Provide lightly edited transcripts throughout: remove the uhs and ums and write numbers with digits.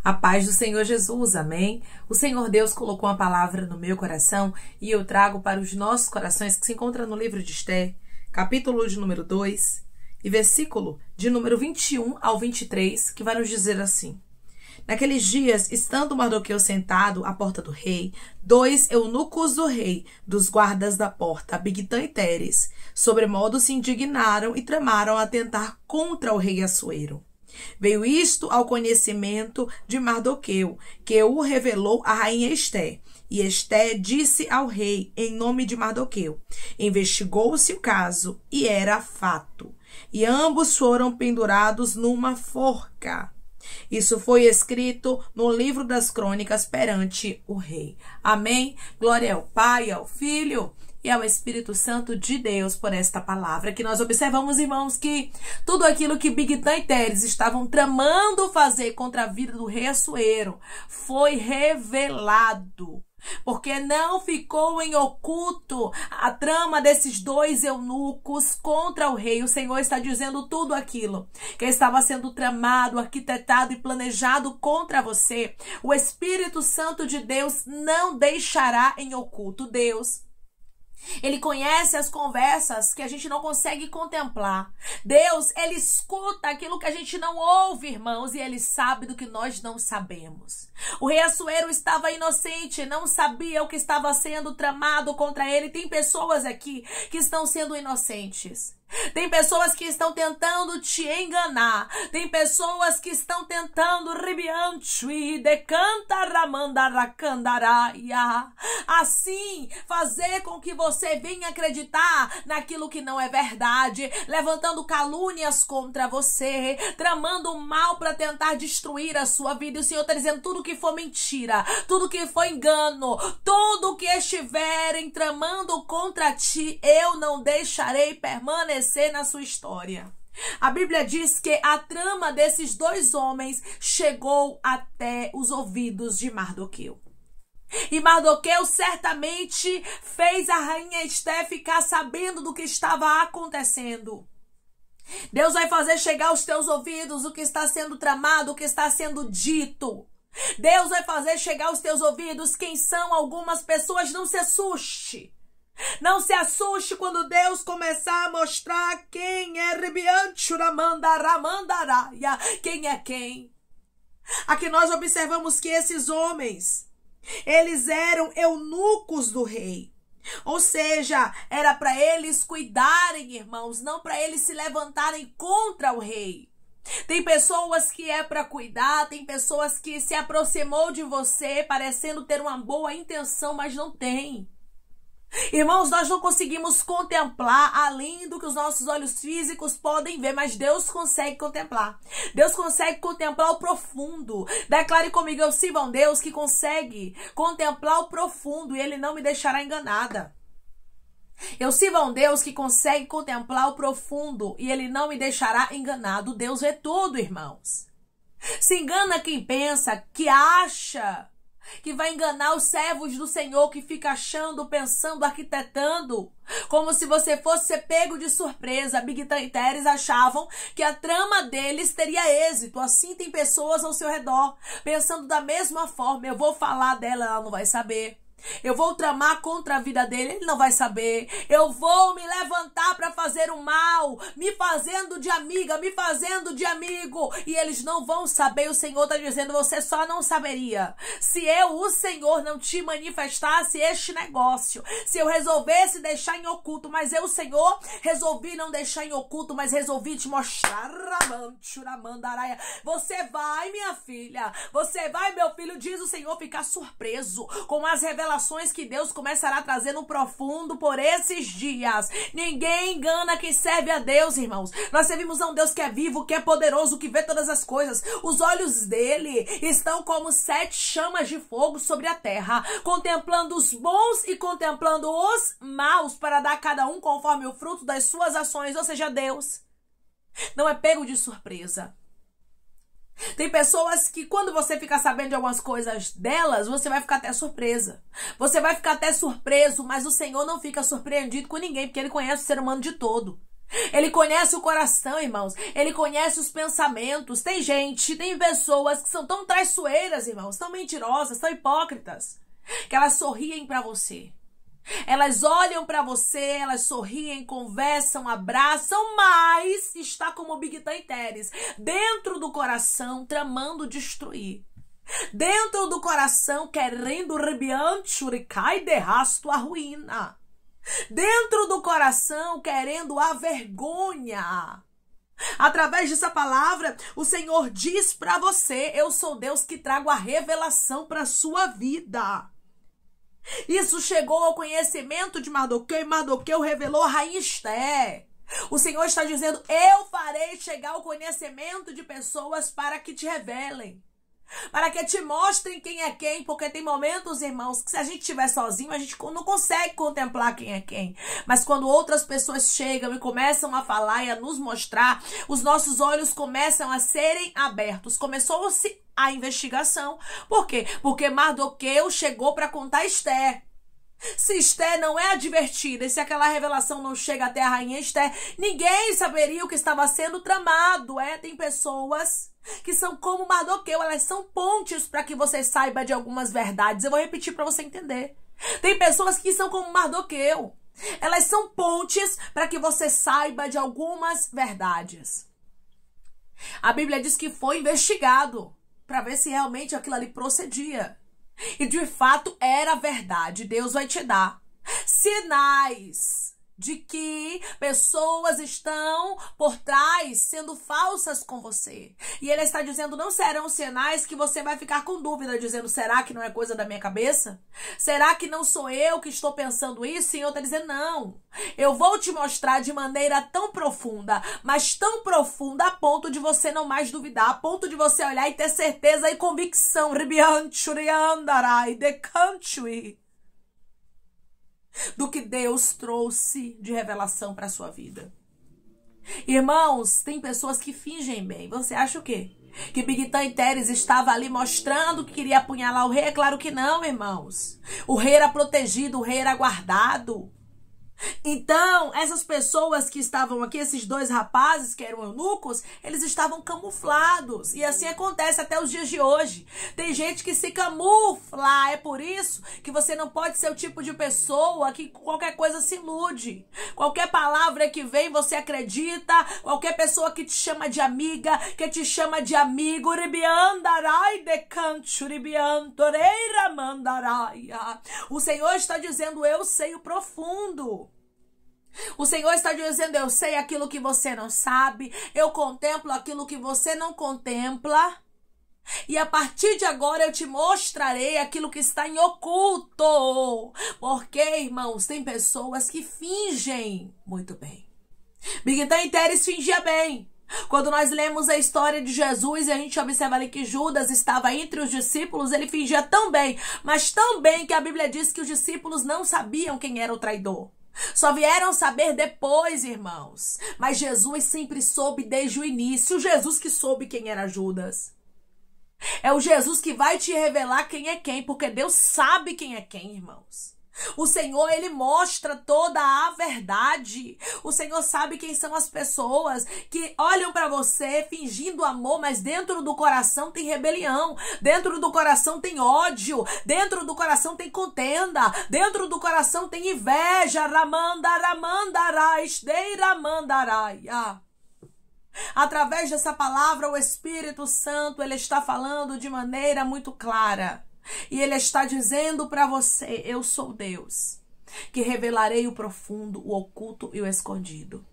A paz do Senhor Jesus, amém? O Senhor Deus colocou uma palavra no meu coração e eu trago para os nossos corações que se encontra no livro de Esther, capítulo de número 2 e versículo de número 21 ao 23, que vai nos dizer assim: Naqueles dias, estando Mardoqueu sentado à porta do rei, 2 eunucos do rei, dos guardas da porta, Bigtã e Teres, sobremodo se indignaram e tramaram a atentar contra o rei Assuero. Veio isto ao conhecimento de Mardoqueu, que o revelou à rainha Esther. E Esther disse ao rei, em nome de Mardoqueu. Investigou-se o caso, e era fato. E ambos foram pendurados numa forca. Isso foi escrito no livro das crônicas perante o rei. Amém? Glória ao Pai, ao Filho e ao Espírito Santo de Deus por esta palavra. Que nós observamos, irmãos, que tudo aquilo que Bigtã e Teres estavam tramando fazer contra a vida do rei Assuero foi revelado. Porque não ficou em oculto a trama desses 2 eunucos contra o rei. O Senhor está dizendo tudo aquilo que estava sendo tramado, arquitetado e planejado contra você. O Espírito Santo de Deus não deixará em oculto. Deus, Ele conhece as conversas que a gente não consegue contemplar. Deus, Ele escuta aquilo que a gente não ouve, irmãos, e Ele sabe do que nós não sabemos. O rei Assuero estava inocente, não sabia o que estava sendo tramado contra ele. Tem pessoas aqui que estão sendo inocentes. Tem pessoas que estão tentando te enganar. Tem pessoas que estão tentando assim fazer com que você venha acreditar naquilo que não é verdade, levantando calúnias contra você, tramando mal para tentar destruir a sua vida. E o Senhor está dizendo: tudo que for mentira, tudo que for engano, tudo que estiverem tramando contra ti, eu não deixarei permanecer na sua história. A Bíblia diz que a trama desses 2 homens chegou até os ouvidos de Mardoqueu. E Mardoqueu certamente fez a rainha Esther ficar sabendo do que estava acontecendo. Deus vai fazer chegar aos teus ouvidos o que está sendo tramado, o que está sendo dito. Deus vai fazer chegar aos teus ouvidos quem são algumas pessoas. Não se assuste. Não se assuste quando Deus começar a mostrar quem é quem é quem. Aqui nós observamos que esses homens, eles eram eunucos do rei. Ou seja, era para eles cuidarem, irmãos, não para eles se levantarem contra o rei. Tem pessoas que é para cuidar, tem pessoas que se aproximou de você parecendo ter uma boa intenção, mas não tem. Irmãos, nós não conseguimos contemplar além do que os nossos olhos físicos podem ver, mas Deus consegue contemplar. Deus consegue contemplar o profundo. Declare comigo: eu sirvo a um Deus que consegue contemplar o profundo e Ele não me deixará enganada. Eu sirvo a um Deus que consegue contemplar o profundo e Ele não me deixará enganado. Deus vê tudo, irmãos. Se engana quem pensa, que acha que vai enganar os servos do Senhor, que fica achando, pensando, arquitetando, como se você fosse ser pego de surpresa. Bigtã e Teres achavam que a trama deles teria êxito. Assim tem pessoas ao seu redor pensando da mesma forma: eu vou falar dela, ela não vai saber. Eu vou tramar contra a vida dele, ele não vai saber. Eu vou me levantar para fazer o mal, me fazendo de amiga, me fazendo de amigo, e eles não vão saber. O Senhor está dizendo: você só não saberia se eu, o Senhor, não te manifestasse este negócio, se eu resolvesse deixar em oculto. Mas eu, o Senhor, resolvi não deixar em oculto, mas resolvi te mostrar. Você vai, minha filha, você vai, meu filho, diz o Senhor, ficar surpreso com as revelações que Deus começará a trazer no profundo por esses dias. Ninguém engana quem serve a Deus, irmãos. Nós servimos a um Deus que é vivo, que é poderoso, que vê todas as coisas. Os olhos dele estão como 7 chamas de fogo sobre a terra, contemplando os bons e contemplando os maus, para dar a cada um conforme o fruto das suas ações. Ou seja, Deus não é pego de surpresa. Tem pessoas que quando você ficar sabendo de algumas coisas delas, você vai ficar até surpresa. Você vai ficar até surpreso, mas o Senhor não fica surpreendido com ninguém, porque Ele conhece o ser humano de todo. Ele conhece o coração, irmãos. Ele conhece os pensamentos. Tem pessoas que são tão traiçoeiras, irmãos, tão mentirosas, tão hipócritas, que elas sorriem pra você. Elas olham pra você, elas sorriem, conversam, abraçam, mas está como Bigtã Teres, dentro do coração, tramando destruir. Dentro do coração, querendo rebiante, uricai de rasto a ruína. Dentro do coração, querendo a vergonha. Através dessa palavra, o Senhor diz para você: eu sou Deus que trago a revelação para sua vida. Isso chegou ao conhecimento de Mardoqueu, e Mardoqueu revelou a rainha Esther. O Senhor está dizendo: eu farei chegar ao conhecimento de pessoas para que te revelem, para que te mostrem quem é quem, porque tem momentos, irmãos, que se a gente estiver sozinho, a gente não consegue contemplar quem é quem. Mas quando outras pessoas chegam e começam a falar e a nos mostrar, os nossos olhos começam a serem abertos. Começou-se a investigação. Por quê? Porque Mardoqueu chegou para contar Esther. Se Esther não é advertida e se aquela revelação não chega até a rainha Esther, ninguém saberia o que estava sendo tramado. Tem pessoas que são como Mardoqueu, elas são pontes para que você saiba de algumas verdades. Eu vou repetir para você entender. Tem pessoas que são como Mardoqueu, elas são pontes para que você saiba de algumas verdades. A Bíblia diz que foi investigado para ver se realmente aquilo ali procedia. E de fato era verdade. Deus vai te dar sinais de que pessoas estão por trás sendo falsas com você. E ele está dizendo: não serão sinais que você vai ficar com dúvida, dizendo: será que não é coisa da minha cabeça? Será que não sou eu que estou pensando isso? E o Senhor está dizendo: não. Eu vou te mostrar de maneira tão profunda, mas tão profunda a ponto de você não mais duvidar, a ponto de você olhar e ter certeza e convicção. Do que Deus trouxe de revelação para a sua vida. Irmãos, tem pessoas que fingem bem. Você acha o quê? Que Bigtã Teres estava ali mostrando que queria apunhalar o rei? É claro que não, irmãos. O rei era protegido, o rei era guardado. Então, essas pessoas que estavam aqui, esses dois rapazes que eram eunucos, eles estavam camuflados. E assim acontece até os dias de hoje. Tem gente que se camufla. É por isso que você não pode ser o tipo de pessoa que qualquer coisa se ilude. Qualquer palavra que vem, você acredita. Qualquer pessoa que te chama de amiga, que te chama de amigo. O Senhor está dizendo: eu sei o profundo. O Senhor está dizendo: eu sei aquilo que você não sabe, eu contemplo aquilo que você não contempla, e a partir de agora eu te mostrarei aquilo que está em oculto. Porque, irmãos, tem pessoas que fingem muito bem. Bigtã Teres fingia bem. Quando nós lemos a história de Jesus e a gente observa ali que Judas estava entre os discípulos, ele fingia tão bem, mas tão bem que a Bíblia diz que os discípulos não sabiam quem era o traidor. Só vieram saber depois, irmãos. Mas Jesus sempre soube desde o início. O Jesus que soube quem era Judas. É o Jesus que vai te revelar quem é quem, porque Deus sabe quem é quem, irmãos. O Senhor, ele mostra toda a verdade. O Senhor sabe quem são as pessoas que olham para você fingindo amor, mas dentro do coração tem rebelião, dentro do coração tem ódio, dentro do coração tem contenda, dentro do coração tem inveja. Através dessa palavra, o Espírito Santo, ele está falando de maneira muito clara. E ele está dizendo para você: eu sou Deus, que revelarei o profundo, o oculto e o escondido.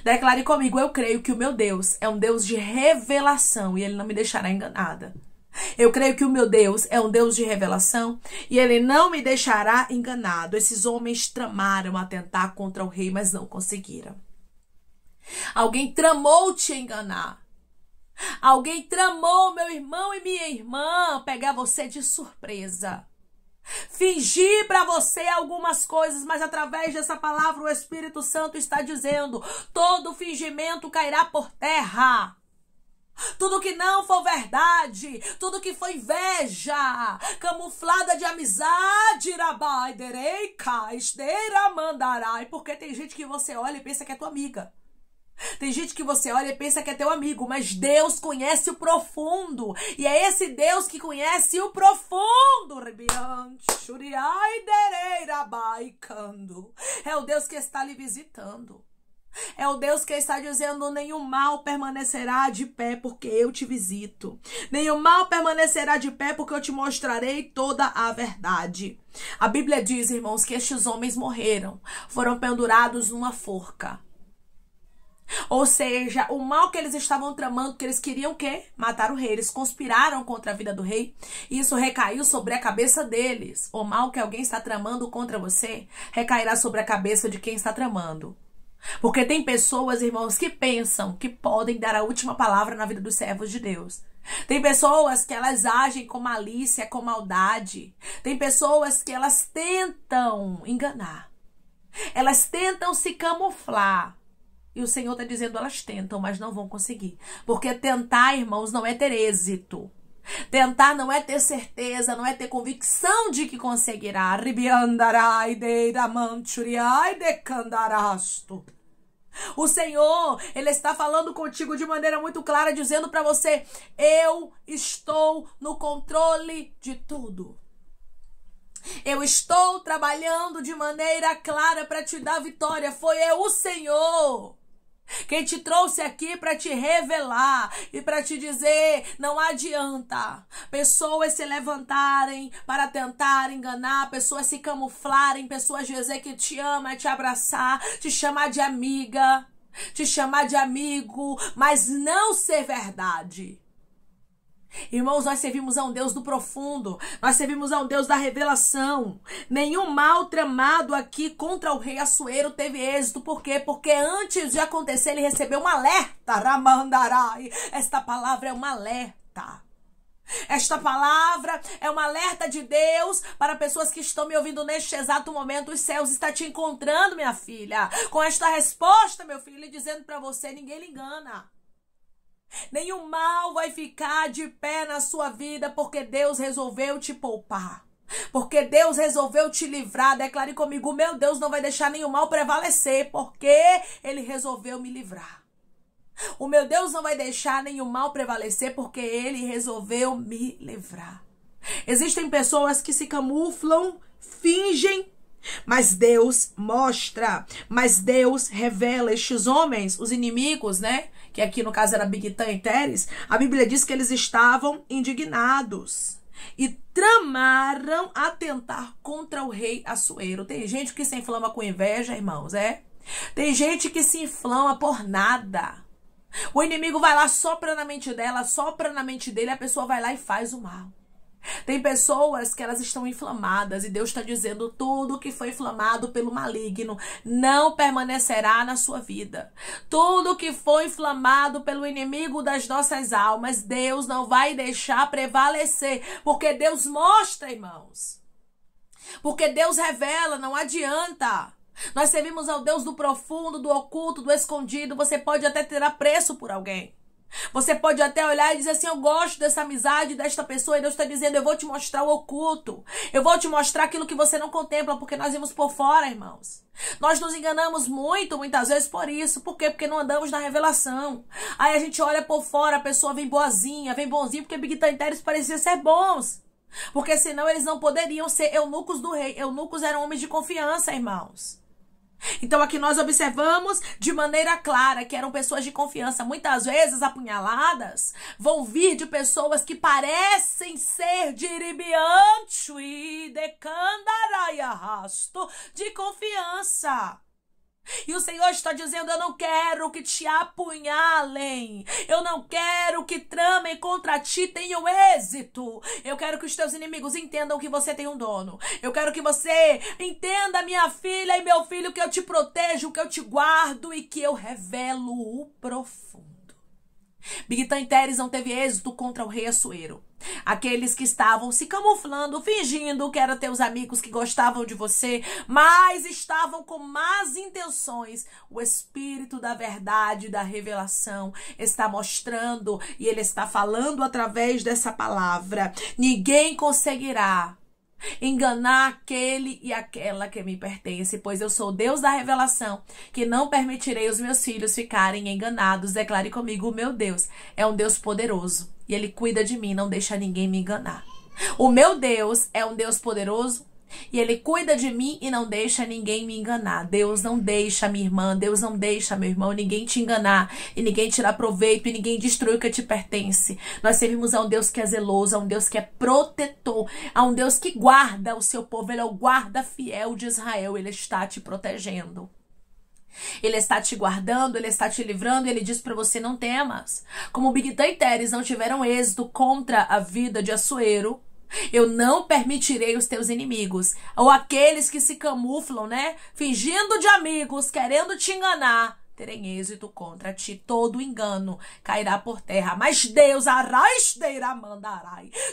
Declare comigo: eu creio que o meu Deus é um Deus de revelação e ele não me deixará enganada. Eu creio que o meu Deus é um Deus de revelação e ele não me deixará enganado. Esses homens tramaram atentar contra o rei, mas não conseguiram. Alguém tramou te enganar. Alguém tramou, meu irmão e minha irmã, pegar você de surpresa. Fingir para você algumas coisas, mas através dessa palavra o Espírito Santo está dizendo: todo fingimento cairá por terra. Tudo que não for verdade, tudo que foi inveja, camuflada de amizade, porque tem gente que você olha e pensa que é tua amiga. Tem gente que você olha e pensa que é teu amigo, mas Deus conhece o profundo. E é esse Deus que conhece o profundo. É o Deus que está lhe visitando. É o Deus que está dizendo: nenhum mal permanecerá de pé, porque eu te visito. Nenhum mal permanecerá de pé, porque eu te mostrarei toda a verdade. A Bíblia diz, irmãos, que estes homens morreram, foram pendurados numa forca. Ou seja, o mal que eles estavam tramando, que eles queriam o quê? Matar o rei. Eles conspiraram contra a vida do rei. E isso recaiu sobre a cabeça deles. O mal que alguém está tramando contra você recairá sobre a cabeça de quem está tramando. Porque tem pessoas, irmãos, que pensam que podem dar a última palavra na vida dos servos de Deus. Tem pessoas que elas agem com malícia, com maldade. Tem pessoas que elas tentam enganar. Elas tentam se camuflar. E o Senhor está dizendo: elas tentam, mas não vão conseguir. Porque tentar, irmãos, não é ter êxito. Tentar não é ter certeza, não é ter convicção de que conseguirá. O Senhor, Ele está falando contigo de maneira muito clara, dizendo para você: eu estou no controle de tudo. Eu estou trabalhando de maneira clara para te dar vitória. Foi eu, o Senhor, quem te trouxe aqui para te revelar e para te dizer: não adianta pessoas se levantarem para tentar enganar, pessoas se camuflarem, pessoas dizer que te ama, te abraçar, te chamar de amiga, te chamar de amigo, mas não ser verdade. Irmãos, nós servimos a um Deus do profundo, nós servimos a um Deus da revelação. Nenhum mal tramado aqui contra o rei Assuero teve êxito. Por quê? Porque antes de acontecer ele recebeu um alerta. Ramandarai. Esta palavra é um alerta. Esta palavra é um alerta de Deus para pessoas que estão me ouvindo neste exato momento. Os céus estão te encontrando, minha filha, com esta resposta, meu filho, e dizendo para você: ninguém lhe engana. Nenhum mal vai ficar de pé na sua vida, porque Deus resolveu te poupar. Porque Deus resolveu te livrar. Declare comigo: meu Deus não vai deixar nenhum mal prevalecer, porque Ele resolveu me livrar. O meu Deus não vai deixar nenhum mal prevalecer, porque Ele resolveu me livrar. Existem pessoas que se camuflam, fingem, mas Deus mostra, mas Deus revela. Estes homens, os inimigos, né? Que aqui no caso era Bigtan e Teres, a Bíblia diz que eles estavam indignados e tramaram atentar contra o rei Assuero. Tem gente que se inflama com inveja, irmãos, Tem gente que se inflama por nada. O inimigo vai lá, sopra na mente dela, sopra na mente dele, a pessoa vai lá e faz o mal. Tem pessoas que elas estão inflamadas e Deus está dizendo: tudo que foi inflamado pelo maligno não permanecerá na sua vida. Tudo que foi inflamado pelo inimigo das nossas almas, Deus não vai deixar prevalecer, porque Deus mostra, irmãos. Porque Deus revela, não adianta. Nós servimos ao Deus do profundo, do oculto, do escondido. Você pode até ter apreço por alguém. Você pode até olhar e dizer assim: eu gosto dessa amizade, desta pessoa. E Deus está dizendo: eu vou te mostrar o oculto. Eu vou te mostrar aquilo que você não contempla, porque nós vimos por fora, irmãos. Nós nos enganamos muitas vezes por isso. Por quê? Porque não andamos na revelação. Aí a gente olha por fora, a pessoa vem boazinha, vem bonzinho, porque Bigtan e Teres pareciam ser bons. Porque senão eles não poderiam ser eunucos do rei. Eunucos eram homens de confiança, irmãos. Então aqui nós observamos de maneira clara que eram pessoas de confiança. Muitas vezes apunhaladas vão vir de pessoas que parecem ser de iribiancho e decandaraiasto, de confiança. E o Senhor está dizendo: eu não quero que te apunhalem. Eu não quero que tramem contra ti tenham êxito. Eu quero que os teus inimigos entendam que você tem um dono. Eu quero que você entenda, minha filha e meu filho, que eu te protejo, que eu te guardo e que eu revelo o profundo. Bigtan e Teres não teve êxito contra o rei Assuero. Aqueles que estavam se camuflando, fingindo que eram teus amigos, que gostavam de você, mas estavam com más intenções. O Espírito da verdade, da revelação está mostrando, e ele está falando através dessa palavra: ninguém conseguirá enganar aquele e aquela que me pertence, pois eu sou o Deus da revelação, que não permitirei os meus filhos ficarem enganados. Declare comigo: o meu Deus é um Deus poderoso e Ele cuida de mim, não deixa ninguém me enganar. O meu Deus é um Deus poderoso e Ele cuida de mim e não deixa ninguém me enganar. Deus não deixa, minha irmã, Deus não deixa, meu irmão, ninguém te enganar e ninguém tirar proveito e ninguém destruir o que te pertence. Nós servimos a um Deus que é zeloso, a um Deus que é protetor, a um Deus que guarda o seu povo. Ele é o guarda fiel de Israel. Ele está te protegendo. Ele está te guardando, Ele está te livrando e Ele diz para você: não temas. Como Bigtã e Teres não tiveram êxito contra a vida de Assuero, eu não permitirei os teus inimigos, ou aqueles que se camuflam, né, fingindo de amigos, querendo te enganar, terem êxito contra ti. Todo engano cairá por terra, mas Deus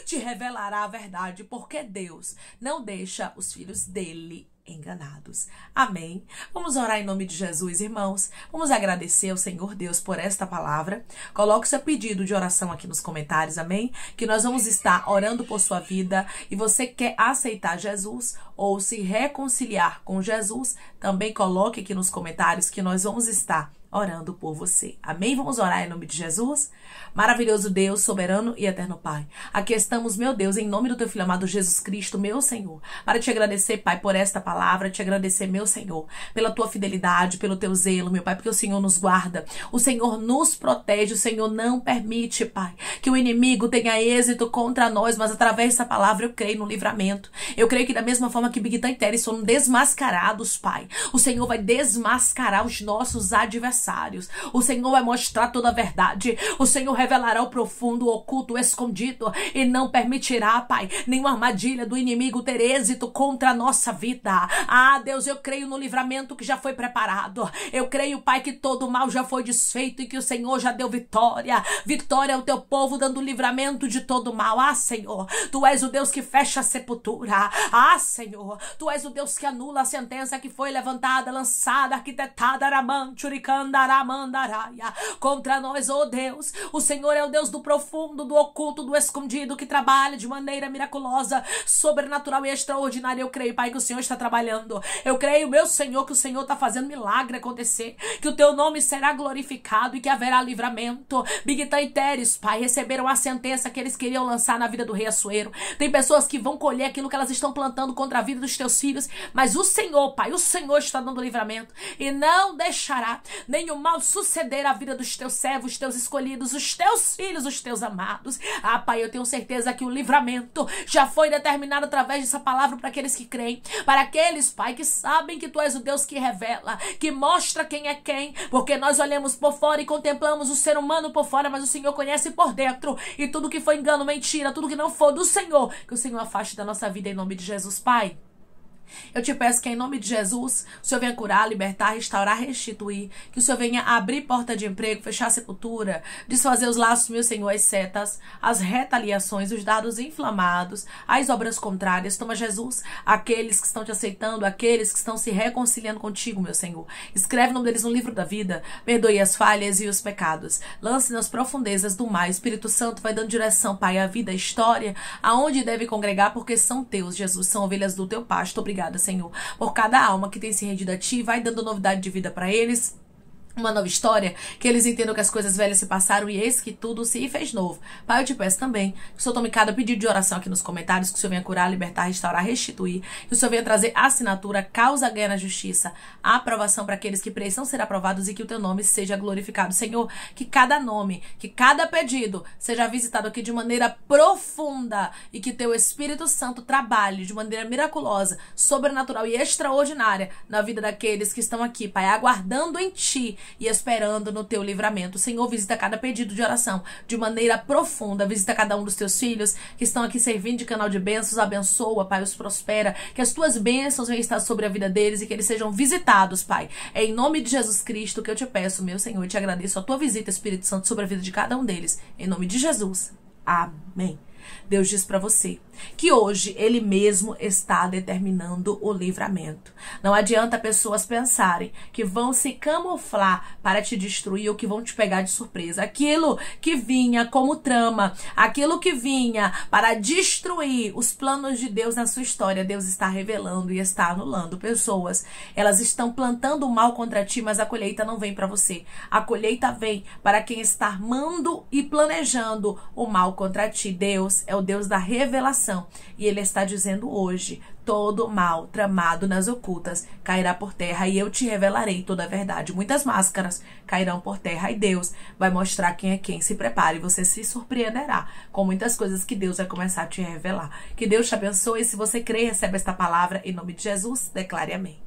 te revelará a verdade, porque Deus não deixa os filhos dele enganados. Amém? Vamos orar em nome de Jesus, irmãos. Vamos agradecer ao Senhor Deus por esta palavra. Coloque seu pedido de oração aqui nos comentários, amém? Que nós vamos estar orando por sua vida. E você quer aceitar Jesus ou se reconciliar com Jesus, também coloque aqui nos comentários que nós vamos estar orando por você. Amém? Vamos orar em nome de Jesus? Maravilhoso Deus, soberano e eterno Pai, aqui estamos, meu Deus, em nome do teu filho amado Jesus Cristo, meu Senhor, para te agradecer, Pai, por esta palavra, te agradecer, meu Senhor, pela tua fidelidade, pelo teu zelo, meu Pai, porque o Senhor nos guarda, o Senhor nos protege, o Senhor não permite, Pai, que o inimigo tenha êxito contra nós, mas através dessa palavra eu creio no livramento. Eu creio que da mesma forma que Bigtã e Teres foram desmascarados, Pai, o Senhor vai desmascarar os nossos adversários, o Senhor vai mostrar toda a verdade, o Senhor revelará o profundo, o oculto, o escondido e não permitirá, Pai, nenhuma armadilha do inimigo ter êxito contra a nossa vida. Ah, Deus, eu creio no livramento que já foi preparado. Eu creio, Pai, que todo mal já foi desfeito e que o Senhor já deu vitória. Vitória ao teu povo, dando livramento de todo mal. Ah, Senhor, Tu és o Deus que fecha a sepultura. Ah, Senhor, Tu és o Deus que anula a sentença que foi levantada, lançada, arquitetada, contra nós, oh Deus. O Senhor é o Deus do profundo, do oculto, do escondido, que trabalha de maneira miraculosa, sobrenatural e extraordinária. Eu creio, Pai, que o Senhor está trabalhando. Eu creio, meu Senhor, que o Senhor está fazendo milagre acontecer, que o teu nome será glorificado e que haverá livramento. Bigtã e Teres, Pai, receberam a sentença que eles queriam lançar na vida do rei Assuero. Tem pessoas que vão colher aquilo que elas estão plantando contra a vida dos teus filhos, mas o Senhor, Pai, o Senhor está dando livramento e não deixará nenhum mal suceder à vida dos teus servos, os teus escolhidos, os teus filhos, os teus amados. Ah, Pai, eu tenho certeza que o livramento já foi determinado através dessa palavra para aqueles que creem, para aqueles, Pai, que sabem que Tu és o Deus que revela, que mostra quem é quem, porque nós olhamos por fora e contemplamos o ser humano por fora, mas o Senhor conhece por dentro, e tudo que foi engano, mentira, tudo que não for do Senhor, que o Senhor afaste da nossa vida em nome de Jesus, Pai. Eu te peço que em nome de Jesus, o Senhor venha curar, libertar, restaurar, restituir. Que o Senhor venha abrir porta de emprego, fechar a sepultura, desfazer os laços, meu Senhor, as setas, as retaliações, os dados inflamados, as obras contrárias. Toma, Jesus, aqueles que estão te aceitando, aqueles que estão se reconciliando contigo, meu Senhor. Escreve o nome deles no livro da vida. Perdoe as falhas e os pecados. Lance nas profundezas do mar. Espírito Santo vai dando direção, Pai, à vida, à história, aonde deve congregar, porque são teus, Jesus, são ovelhas do teu pasto. Obrigada, Senhor, por cada alma que tem se rendido a Ti. Vai dando novidade de vida para eles, uma nova história, que eles entendam que as coisas velhas se passaram e eis que tudo se fez novo. Pai, eu te peço também que o Senhor tome cada pedido de oração aqui nos comentários, que o Senhor venha curar, libertar, restaurar, restituir, que o Senhor venha trazer assinatura, causa ganha na justiça, aprovação para aqueles que precisam ser aprovados e que o Teu nome seja glorificado. Senhor, que cada nome, que cada pedido seja visitado aqui de maneira profunda e que Teu Espírito Santo trabalhe de maneira miraculosa, sobrenatural e extraordinária na vida daqueles que estão aqui, Pai, aguardando em Ti e esperando no Teu livramento. Senhor, visita cada pedido de oração de maneira profunda. Visita cada um dos Teus filhos que estão aqui servindo de canal de bênçãos. Abençoa, Pai, os prospera. Que as Tuas bênçãos venham estar sobre a vida deles e que eles sejam visitados, Pai. É em nome de Jesus Cristo que eu te peço, meu Senhor, e te agradeço a Tua visita, Espírito Santo, sobre a vida de cada um deles. Em nome de Jesus. Amém. Deus diz para você que hoje Ele mesmo está determinando o livramento. Não adianta pessoas pensarem que vão se camuflar para te destruir ou que vão te pegar de surpresa. Aquilo que vinha como trama, aquilo que vinha para destruir os planos de Deus na sua história, Deus está revelando e está anulando. Pessoas, elas estão plantando o mal contra ti, mas a colheita não vem para você. A colheita vem para quem está armando e planejando o mal contra ti. Deus é o Deus da revelação e Ele está dizendo hoje: todo mal tramado nas ocultas cairá por terra e eu te revelarei toda a verdade. Muitas máscaras cairão por terra e Deus vai mostrar quem é quem. Se prepare, você se surpreenderá com muitas coisas que Deus vai começar a te revelar. Que Deus te abençoe. Se você crê, recebe esta palavra em nome de Jesus. Declare amém.